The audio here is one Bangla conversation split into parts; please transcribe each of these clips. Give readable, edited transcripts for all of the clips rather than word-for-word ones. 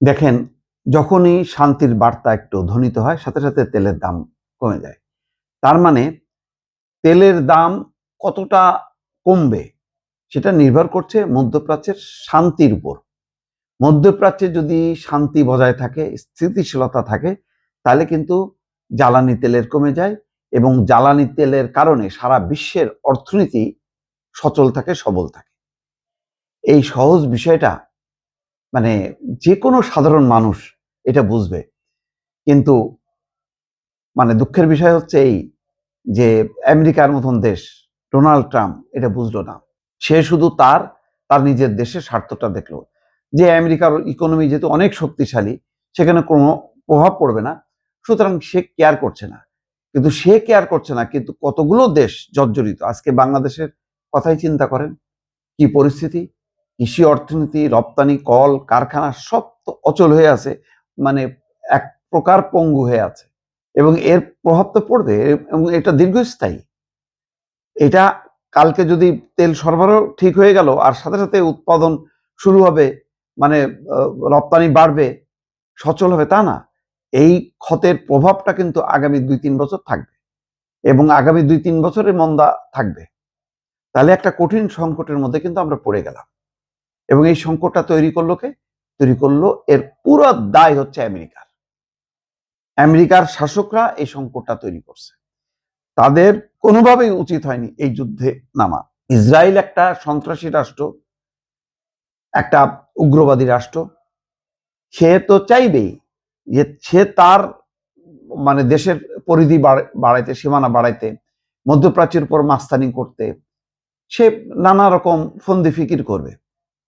দেখেন, যখনই শান্তির বার্তা একটু ধ্বনিত হয় সাথে সাথে তেলের দাম কমে যায়। তার মানে তেলের দাম কতটা কমবে সেটা নির্ভর করছে মধ্যপ্রাচ্যের শান্তির উপর। মধ্যপ্রাচ্যে যদি শান্তি বজায় থাকে, স্থিতিশীলতা থাকে, তাহলে কিন্তু জ্বালানি তেলের কমে যায় এবং জ্বালানি তেলের কারণে সারা বিশ্বের অর্থনীতি সচল থাকে, সবল থাকে। এই সহজ বিষয়টা মানে যে কোনো সাধারণ মানুষ এটা বুঝবে। কিন্তু দুঃখের বিষয় হচ্ছে এই যে আমেরিকার মতন দেশ, ডোনাল্ড ট্রাম্প এটা বুঝলো না। সে শুধু তার তার নিজের দেশের স্বার্থটা দেখলো যে আমেরিকার ইকোনমি যেহেতু অনেক শক্তিশালী, সেখানে কোনো প্রভাব পড়বে না, সুতরাং সে কেয়ার করছে না। কিন্তু সে কেয়ার করছে না, কিন্তু কতগুলো দেশ জর্জরিত। আজকে বাংলাদেশের কথাই চিন্তা করেন, কি পরিস্থিতি। কৃষি অর্থনীতি, রপ্তানি, কল কারখানা সব তো অচল হয়ে আছে, মানে এক প্রকার পঙ্গু হয়ে আছে। এবং এর প্রভাব তো পড়বে এবং এটা দীর্ঘস্থায়ী। এটা কালকে যদি তেল সরবরাহ ঠিক হয়ে গেল আর সাথে সাথে উৎপাদন শুরু হবে, মানে রপ্তানি বাড়বে, সচল হবে, তা না। এই ক্ষতের প্রভাবটা কিন্তু আগামী 2-3 বছর থাকবে এবং আগামী 2-3 বছরে মন্দা থাকবে। তাহলে একটা কঠিন সংকটের মধ্যে কিন্তু আমরা পড়ে গেলাম। এবং এই সংকটটা তৈরি করলো কে? তৈরি করলো, এর পুরো দায় হচ্ছে আমেরিকার। আমেরিকার শাসকরা এই সংকটটা তৈরি করছে। তাদের কোনোভাবেই উচিত হয়নি এই যুদ্ধে নামা। ইসরায়েল একটা সন্ত্রাসী রাষ্ট্র, একটা উগ্রবাদী রাষ্ট্র। সে তো চাইবেই যে সে তার দেশের পরিধি বাড়াইতে, সীমানা বাড়াইতে, মধ্যপ্রাচ্যের উপর মাস্তানি করতে সে নানা রকম ফন্দি ফিকির করবে।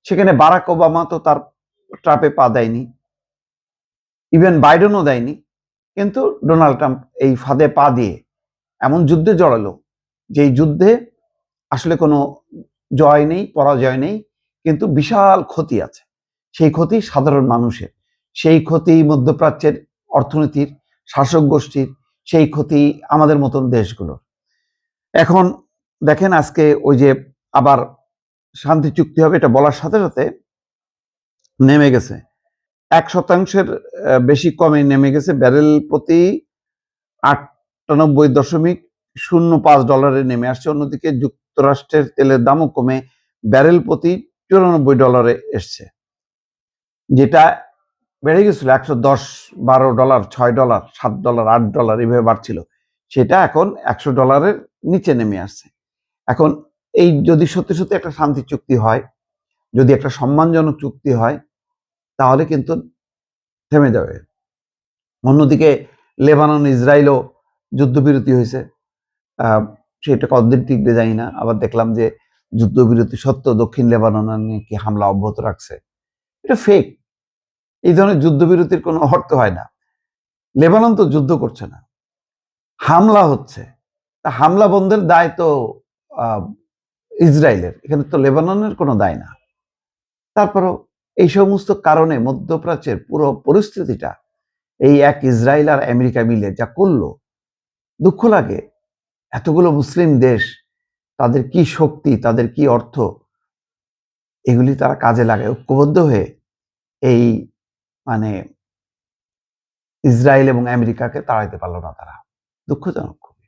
সেখানে বারাক ওবামা তো তার ট্রাপে পা দেয়নি, ইভেন বাইডেনও দেয়নি। কিন্তু ডোনাল্ড ট্রাম্প এই ফাঁদে পা দিয়ে এমন যুদ্ধে জড়ালো, যেই যুদ্ধে আসলে কোনো জয় নেই, পরাজয় নেই, কিন্তু বিশাল ক্ষতি আছে। সেই ক্ষতি সাধারণ মানুষের, সেই ক্ষতি মধ্যপ্রাচ্যের অর্থনীতির, শাসক গোষ্ঠীর, সেই ক্ষতি আমাদের মতন দেশগুলোর। এখন দেখেন, আজকে ওই যে আবার শান্তি চুক্তি হবে এটা বলার সাথে সাথে নেমে গেছে 1% বেশি কমে নেমে গেছে, ব্যারেল প্রতি $98.05 নেমে আসছে। অন্যদিকে যুক্তরাষ্ট্রের তেলের দামও কমে ব্যারেল প্রতি $94 এসছে, যেটা বেড়ে গেছিল $110, $12, $6, $7, $8 এভাবে বাড়ছিল। সেটা এখন $100 নিচে নেমে আসছে। এখন এই যদি সত্যি সত্যি একটা শান্তি চুক্তি হয়, যদি একটা সম্মানজনক চুক্তি হয়, তাহলে কিন্তু থেমে যাবে। অন্যদিকে লেবানন ইসরায়েলও যুদ্ধবিরতি হয়েছে, সেটা কতদিন টিকবে জানি না। আবার দেখলাম যে যুদ্ধবিরতি সত্ত্বেও দক্ষিণ লেবানন নাকি হামলা অব্যাহত রাখছে। এটা ফেক। এই ধরনের যুদ্ধবিরতির কোনো অর্থ হয় না। লেবানন তো যুদ্ধ করছে না, হামলা হচ্ছে। তা হামলা বন্ধের দায় তো ইসরায়েলের, এখানে তো লেবাননের কোনো দায় না। তারপরও এই সমস্ত কারণে মধ্যপ্রাচ্যের পুরো পরিস্থিতিটা এই এক ইসরায়েল আর আমেরিকা মিলে যা করলো, দুঃখ লাগে। এতগুলো মুসলিম দেশ, তাদের কি শক্তি, তাদের কি অর্থ, এগুলি তারা কাজে লাগায় ঐক্যবদ্ধ হয়ে এই মানে ইসরায়েল এবং আমেরিকাকে তাড়াইতে পারলো না তারা। দুঃখজনক।